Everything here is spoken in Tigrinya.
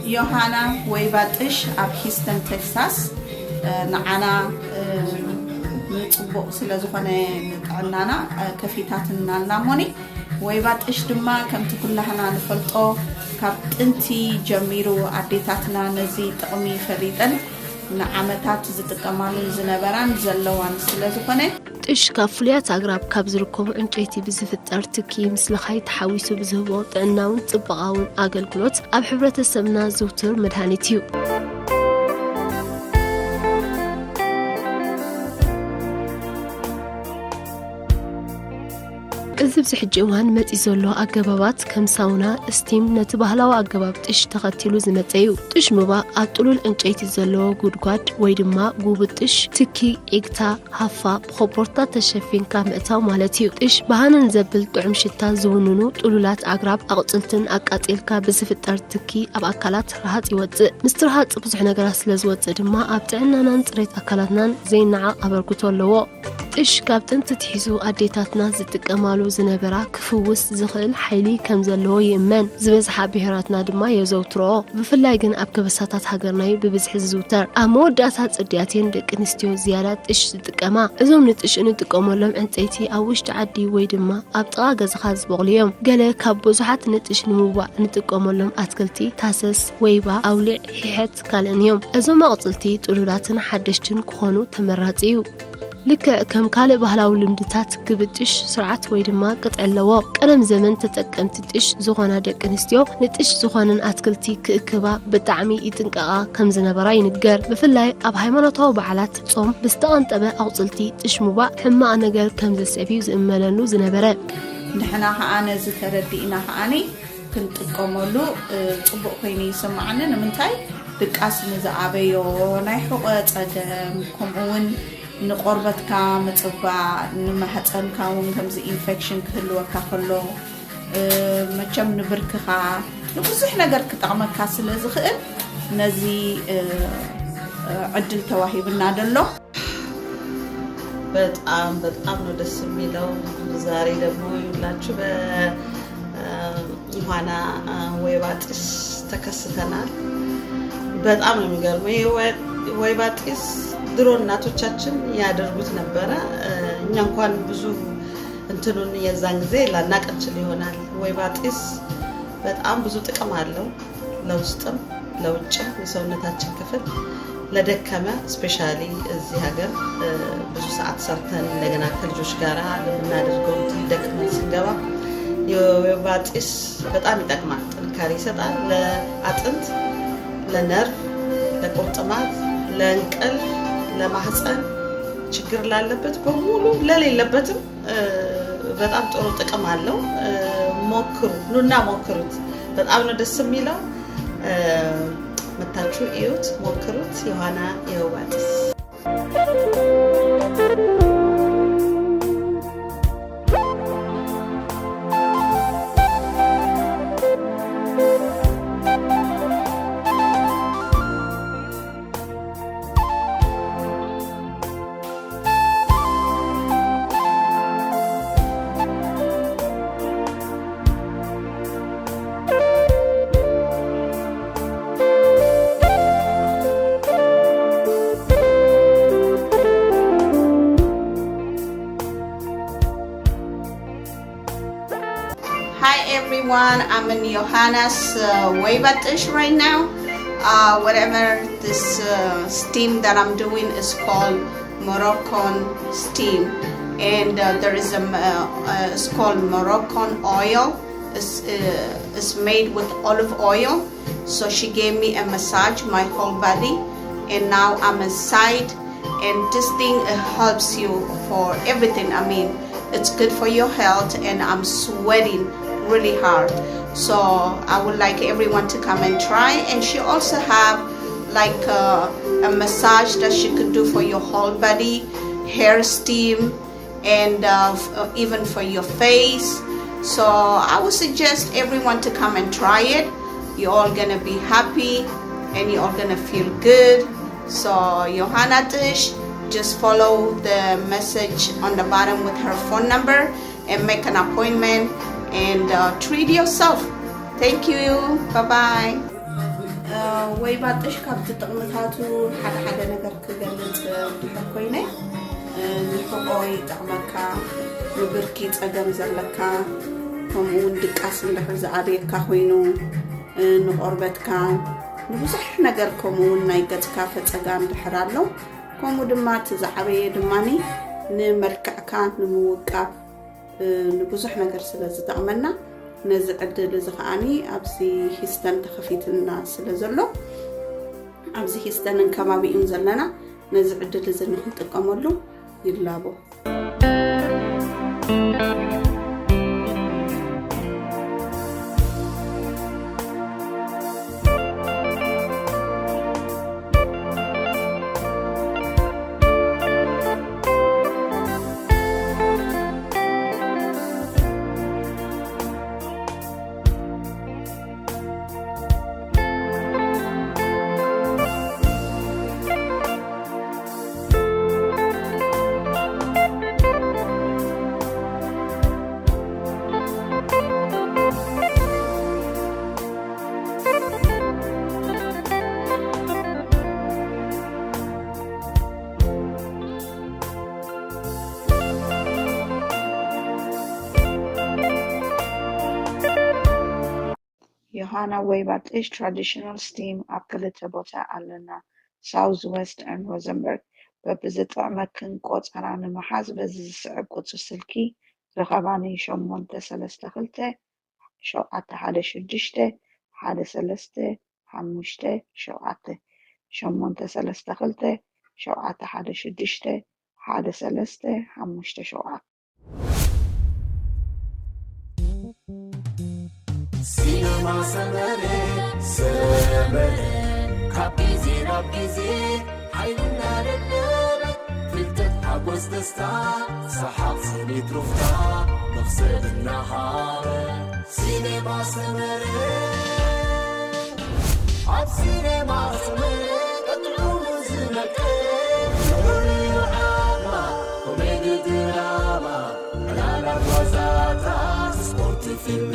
يوهانا ويباتش أب هيستن تكساس نعنا نطبق سلازوخنا نتعنانا كفيتاتنا ناموني ويباتش دما كم تقول لهنا نفلطو كابت انتي جميرو عديتاتنا نزي تقمي فريدن نعمتات زتقمالو زنبران زلوان سلازوخنا ጥሽ ካብ ፍሉያት ኣግራብ ካብ ዝርከቡ ዕንጨይቲ ብዝፍጠር ትኪ ምስ ለኻይ ተሓዊሱ ብዝህቦ ጥዕናውን ጽባቐውን ኣገልግሎት ኣብ ሕብረተሰብና ዘውትር መድሃኒት እዩ። እዚ ብዝሕጂ እዋን መፂ ዘሎ ኣገባባት ከም ሳውና ስቲም ነቲ ባህላዊ ኣገባብ ጥሽ ተኸቲሉ ዝመፀ እዩ። ጥሽ ምባእ ኣብ ጥሉል ዕንጨይቲ ዘለዎ ጉድጓድ ወይ ድማ ጉብጥሽ ትኪ ኤግታ ሃፋ ብኮቦርታ ተሸፊንካ ምእታው ማለት እዩ። ጥሽ ባህንን ዘብል ጥዑም ሽታ ዝውንኑ ጥሉላት ኣግራብ ኣቕፅልትን ኣቃፂልካ ብዝፍጠር ትኪ ኣብ ኣካላት ረሃፅ ይወፅእ። ምስቲ ረሃፅ ብዙሕ ነገራት ስለ ዝወፅእ ድማ ኣብ ጥዕናናን ፅሬት ኣካላትናን ዘይነዓቕ ኣበርክቶ ኣለዎ። ጥሽ ካብ ጥንቲ ትሒዙ ኣዴታትና ዝጥቀማሉ ዝነበራ ክፍውስ ዝኽእል ሓይሊ ከም ዘለዎ ይእመን። ዝበዝሓ ብሄራትና ድማ የዘውትርኦ። ብፍላይ ግን ኣብ ከበሳታት ሃገርናይ ብብዝሒ ዝዝውተር ኣብ መወዳእታ ፅድያትን ደቂ ኣንስትዮ ዝያዳ ጥሽ ዝጥቀማ። እዞም ንጥሽ እንጥቀመሎም ዕንጨይቲ ኣብ ውሽጢ ዓዲ ወይ ድማ ኣብ ጥቓ ገዛኻ ዝበቕሉ እዮም። ገለ ካብ ብዙሓት ንጥሽ ንምውባእ እንጥቀመሎም ኣትክልቲ ታሰስ፣ ወይባ፣ ኣውሊዕ፣ ሒሐት ካልእን እዮም። እዞም ኣቕፅልቲ ጥሉላትን ሓደሽትን ክኾኑ ተመራፂ እዩ። ልክዕ ከም ካልእ ባህላዊ ልምድታት ግብጥሽ ስርዓት ወይ ድማ ቅጥ ኣለዎ። ቀደም ዘመን ተጠቀምቲ ጥሽ ዝኾና ደቂ ኣንስትዮ ንጥሽ ዝኾነን ኣትክልቲ ክእክባ ብጣዕሚ ይጥንቀቓ ከም ዝነበራ ይንገር። ብፍላይ ኣብ ሃይማኖታዊ በዓላት ጾም ብዝተቐንጠበ ኣቕፅልቲ ጥሽ ምባእ ሕማቕ ነገር ከም ዘስዕብ ዝእመነሉ ዝነበረ ንሕና ከዓ ነዚ ተረዲእና ከዓኒ ክንጥቀመሉ ጽቡቕ ኮይኑ ይስምዓኒ። ንምንታይ ድቃስ ንዝኣበዮ ናይ ሕቆ ፀገም ከምኡውን ንቆርበትካ ምጽባዕ ንማሕፀንካ እውን ከምዚ ኢንፌክሽን ክህልወካ ከሎ መቸም ንብርክኻ ንብዙሕ ነገር ክጠቕመካ ስለ ዝኽእል ነዚ ዕድል ተዋሂብና ደሎ በጣም ነው ደስ የሚለው። ዛሬ ደግሞ ይውላችሁ በዮሃና ወይባ ጥሽ ተከስተናል። በጣም ነው የሚገርመው። ወይባ ጥሽ ድሮ እናቶቻችን ያደርጉት ነበረ። እኛ እንኳን ብዙ እንትኑን የዛን ጊዜ ላናቀችል ይሆናል። ወይባ ጢስ በጣም ብዙ ጥቅም አለው፣ ለውስጥም ለውጭም የሰውነታችን ክፍል ለደከመ ስፔሻሊ እዚህ ሀገር ብዙ ሰዓት ሰርተን እንደገና ከልጆች ጋር ለምናደርገው ደክመን ስንገባ የወይባ ጢስ በጣም ይጠቅማል። ጥንካሬ ይሰጣል፣ ለአጥንት፣ ለነርቭ፣ ለቁርጥማት፣ ለእንቅልፍ፣ ለማህፀን ችግር ላለበት በሙሉ ለሌለበትም በጣም ጥሩ ጥቅም አለው። ሞክሩ፣ ኑና ሞክሩት። በጣም ነው ደስ የሚለው። መታችሁ እዩት፣ ሞክሩት። ዮሃና የወይባ ጢስ Hi everyone, I'm in Yohana's wayba dish right now. Whatever this steam that I'm doing is called Moroccan steam, and there is it's called Moroccan oil. It's made with olive oil. So she gave me a massage my whole body, and now I'm inside. And this thing helps you for everything. I mean, it's good for your health, and I'm sweating really hard. So I would like everyone to come and try. And she also have like a massage that she could do for your whole body, hair steam, and even for your face. So I would suggest everyone to come and try it. You're all gonna be happy and you're all gonna feel good. So Yohana Dish, just follow the message on the bottom with her phone number and make an appointment and treat yourself. Thank you. Bye bye. ወይባ ጥሽ ካብቲ ጥቕምታቱ ሓደ ነገር ክገልጽ ድሕር ኮይነ ንሕቆ ይጠቕመካ ንብርኪ ፀገም ዘለካ ከምኡውን ድቃስ እንድሕር ዝዓበየካ ኮይኑ ንቆርበትካ ንብዙሕ ነገር ከምኡውን ናይ ገጽካ ፈፀጋ እንድሕር ኣሎ ከምኡ ድማ እቲ ዝዓበየ ድማኒ ንመልክዕካ ንምውቃብ ንብዙሕ ነገር ስለ ዝጠቕመና ነዚ ዕድል እዚ ከዓኒ ኣብዚ ሂስተን ተኸፊትና ስለ ዘሎ ኣብዚ ሂስተንን ከባቢኡን ዘለና ነዚ ዕድል እዚ ንክንጥቀመሉ ይላቦ Yohana ወይባ ጥሽ traditional steam ኣብ ክልተ ቦታ ኣለና ሳውዝ ዌስት and ሮዘንበርግ በብዝጥዕመክን ቆፀራ ንምሓዝ በዚ ዝስዕብ ቁፅሪ ስልኪ ረኸባኒ 832 716 1357 832 716 1357 Cinema Samare Kapizi Rapizi Hayruna Rebe Filtet Habos Desta Sahab Sini Trufta Nafsed Nahar Cinema Samare Ab Cinema Samare Katru Muzinake Uri Ama Komedi Drama Lala Wazata Sport Film